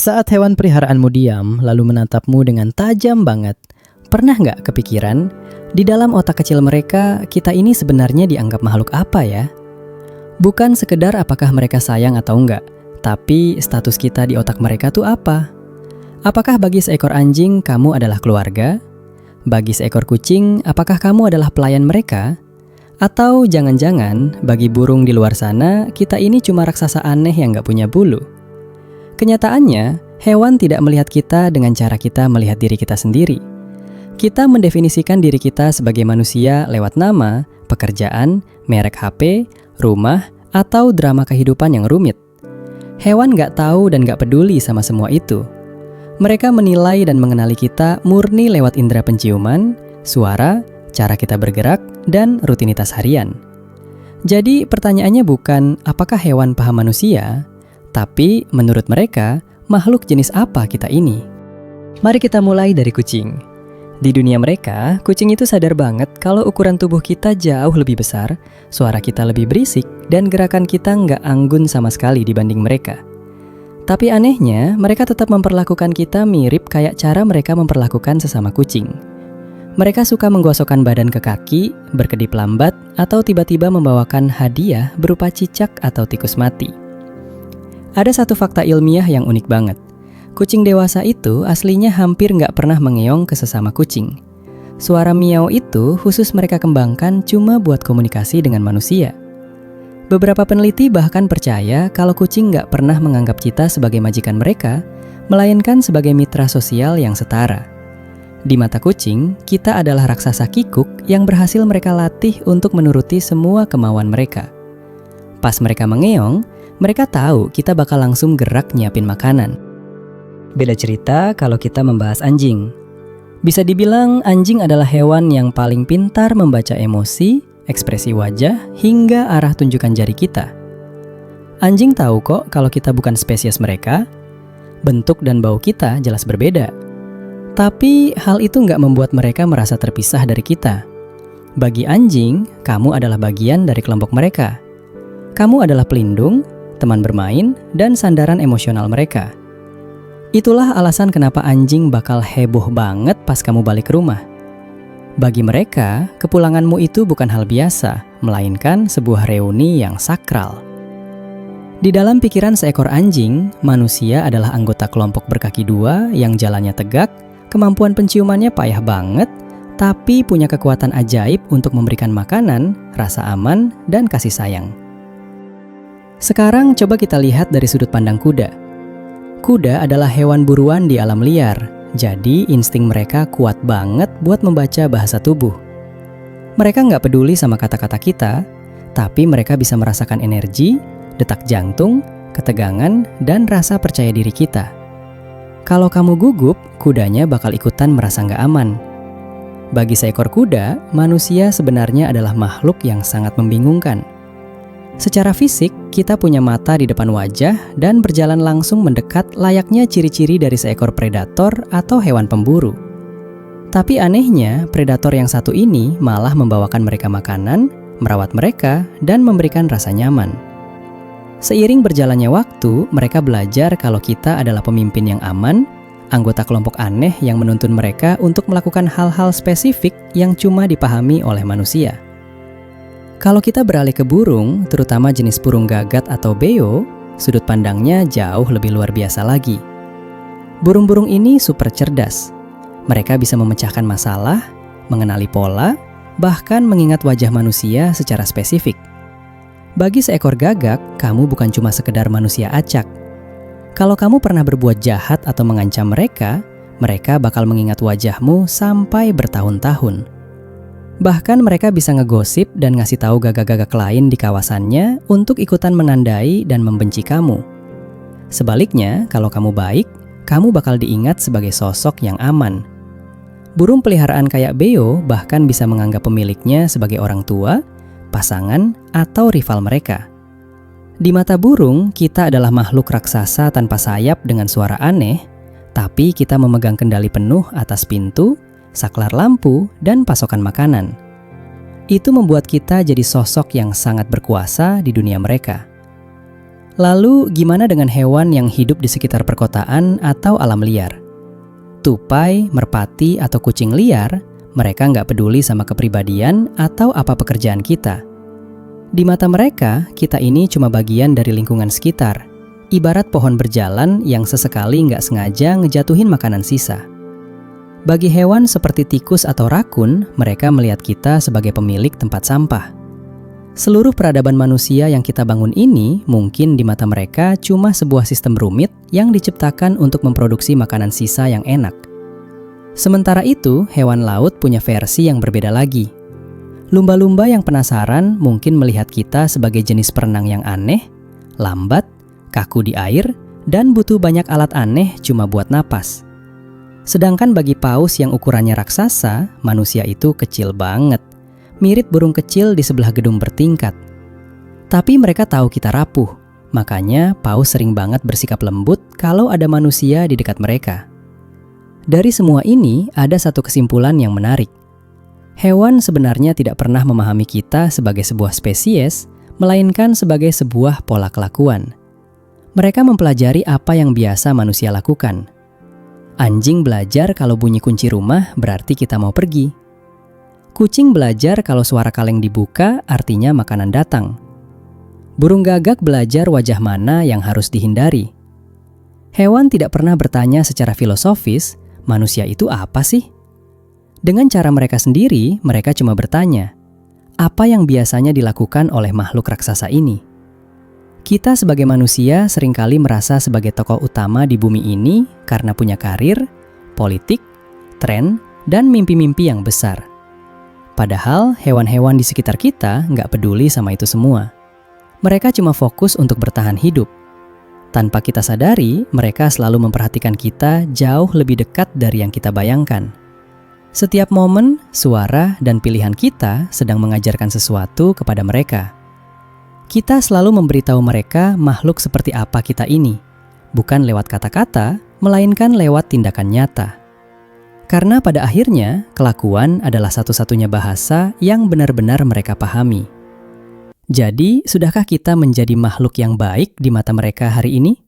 Saat hewan peliharaanmu diam lalu menatapmu dengan tajam banget, pernah nggak kepikiran, di dalam otak kecil mereka, kita ini sebenarnya dianggap makhluk apa ya? Bukan sekedar apakah mereka sayang atau enggak, tapi status kita di otak mereka tuh apa? Apakah bagi seekor anjing kamu adalah keluarga? Bagi seekor kucing, apakah kamu adalah pelayan mereka? Atau jangan-jangan bagi burung di luar sana, kita ini cuma raksasa aneh yang nggak punya bulu? Kenyataannya, hewan tidak melihat kita dengan cara kita melihat diri kita sendiri. Kita mendefinisikan diri kita sebagai manusia lewat nama, pekerjaan, merek HP, rumah, atau drama kehidupan yang rumit. Hewan nggak tahu dan nggak peduli sama semua itu. Mereka menilai dan mengenali kita murni lewat indera penciuman, suara, cara kita bergerak, dan rutinitas harian. Jadi pertanyaannya bukan apakah hewan paham manusia, tapi menurut mereka, makhluk jenis apa kita ini? Mari kita mulai dari kucing. Di dunia mereka, kucing itu sadar banget kalau ukuran tubuh kita jauh lebih besar, suara kita lebih berisik, dan gerakan kita nggak anggun sama sekali dibanding mereka. Tapi anehnya, mereka tetap memperlakukan kita mirip kayak cara mereka memperlakukan sesama kucing. Mereka suka menggosokkan badan ke kaki, berkedip lambat, atau tiba-tiba membawakan hadiah berupa cicak atau tikus mati. Ada satu fakta ilmiah yang unik banget. Kucing dewasa itu aslinya hampir nggak pernah mengeong ke sesama kucing. Suara miau itu khusus mereka kembangkan cuma buat komunikasi dengan manusia. Beberapa peneliti bahkan percaya kalau kucing nggak pernah menganggap kita sebagai majikan mereka, melainkan sebagai mitra sosial yang setara. Di mata kucing, kita adalah raksasa kikuk yang berhasil mereka latih untuk menuruti semua kemauan mereka. Pas mereka mengeong, mereka tahu kita bakal langsung gerak nyiapin makanan. Beda cerita kalau kita membahas anjing. Bisa dibilang anjing adalah hewan yang paling pintar membaca emosi, ekspresi wajah, hingga arah tunjukan jari kita. Anjing tahu kok kalau kita bukan spesies mereka. Bentuk dan bau kita jelas berbeda. Tapi hal itu nggak membuat mereka merasa terpisah dari kita. Bagi anjing, kamu adalah bagian dari kelompok mereka. Kamu adalah pelindung, teman bermain, dan sandaran emosional mereka. Itulah alasan kenapa anjing bakal heboh banget pas kamu balik ke rumah. Bagi mereka, kepulanganmu itu bukan hal biasa, melainkan sebuah reuni yang sakral. Di dalam pikiran seekor anjing, manusia adalah anggota kelompok berkaki dua yang jalannya tegak, kemampuan penciumannya payah banget, tapi punya kekuatan ajaib untuk memberikan makanan, rasa aman, dan kasih sayang. Sekarang coba kita lihat dari sudut pandang kuda. Kuda adalah hewan buruan di alam liar, jadi insting mereka kuat banget buat membaca bahasa tubuh. Mereka nggak peduli sama kata-kata kita, tapi mereka bisa merasakan energi, detak jantung, ketegangan, dan rasa percaya diri kita. Kalau kamu gugup, kudanya bakal ikutan merasa nggak aman. Bagi seekor kuda, manusia sebenarnya adalah makhluk yang sangat membingungkan. Secara fisik, kita punya mata di depan wajah dan berjalan langsung mendekat layaknya ciri-ciri dari seekor predator atau hewan pemburu. Tapi anehnya, predator yang satu ini malah membawakan mereka makanan, merawat mereka, dan memberikan rasa nyaman. Seiring berjalannya waktu, mereka belajar kalau kita adalah pemimpin yang aman, anggota kelompok aneh yang menuntun mereka untuk melakukan hal-hal spesifik yang cuma dipahami oleh manusia. Kalau kita beralih ke burung, terutama jenis burung gagak atau beo, sudut pandangnya jauh lebih luar biasa lagi. Burung-burung ini super cerdas. Mereka bisa memecahkan masalah, mengenali pola, bahkan mengingat wajah manusia secara spesifik. Bagi seekor gagak, kamu bukan cuma sekedar manusia acak. Kalau kamu pernah berbuat jahat atau mengancam mereka, mereka bakal mengingat wajahmu sampai bertahun-tahun. Bahkan mereka bisa ngegosip dan ngasih tahu gagak-gagak lain di kawasannya untuk ikutan menandai dan membenci kamu. Sebaliknya, kalau kamu baik, kamu bakal diingat sebagai sosok yang aman. Burung peliharaan kayak beo bahkan bisa menganggap pemiliknya sebagai orang tua, pasangan, atau rival mereka. Di mata burung, kita adalah makhluk raksasa tanpa sayap dengan suara aneh, tapi kita memegang kendali penuh atas pintu, saklar lampu, dan pasokan makanan. Itu membuat kita jadi sosok yang sangat berkuasa di dunia mereka. Lalu gimana dengan hewan yang hidup di sekitar perkotaan atau alam liar? Tupai, merpati, atau kucing liar, mereka nggak peduli sama kepribadian atau apa pekerjaan kita. Di mata mereka, kita ini cuma bagian dari lingkungan sekitar, ibarat pohon berjalan yang sesekali nggak sengaja ngejatuhin makanan sisa. Bagi hewan seperti tikus atau rakun, mereka melihat kita sebagai pemilik tempat sampah. Seluruh peradaban manusia yang kita bangun ini mungkin di mata mereka cuma sebuah sistem rumit yang diciptakan untuk memproduksi makanan sisa yang enak. Sementara itu, hewan laut punya versi yang berbeda lagi. Lumba-lumba yang penasaran mungkin melihat kita sebagai jenis perenang yang aneh, lambat, kaku di air, dan butuh banyak alat aneh cuma buat napas. Sedangkan bagi paus yang ukurannya raksasa, manusia itu kecil banget. Mirip burung kecil di sebelah gedung bertingkat. Tapi mereka tahu kita rapuh, makanya paus sering banget bersikap lembut kalau ada manusia di dekat mereka. Dari semua ini, ada satu kesimpulan yang menarik. Hewan sebenarnya tidak pernah memahami kita sebagai sebuah spesies, melainkan sebagai sebuah pola kelakuan. Mereka mempelajari apa yang biasa manusia lakukan. Anjing belajar kalau bunyi kunci rumah berarti kita mau pergi. Kucing belajar kalau suara kaleng dibuka artinya makanan datang. Burung gagak belajar wajah mana yang harus dihindari. Hewan tidak pernah bertanya secara filosofis, manusia itu apa sih? Dengan cara mereka sendiri, mereka cuma bertanya, apa yang biasanya dilakukan oleh makhluk raksasa ini? Kita sebagai manusia seringkali merasa sebagai tokoh utama di bumi ini karena punya karir, politik, tren, dan mimpi-mimpi yang besar. Padahal hewan-hewan di sekitar kita nggak peduli sama itu semua. Mereka cuma fokus untuk bertahan hidup. Tanpa kita sadari, mereka selalu memperhatikan kita jauh lebih dekat dari yang kita bayangkan. Setiap momen, suara, dan pilihan kita sedang mengajarkan sesuatu kepada mereka. Kita selalu memberitahu mereka makhluk seperti apa kita ini, bukan lewat kata-kata, melainkan lewat tindakan nyata. Karena pada akhirnya, kelakuan adalah satu-satunya bahasa yang benar-benar mereka pahami. Jadi, sudahkah kita menjadi makhluk yang baik di mata mereka hari ini?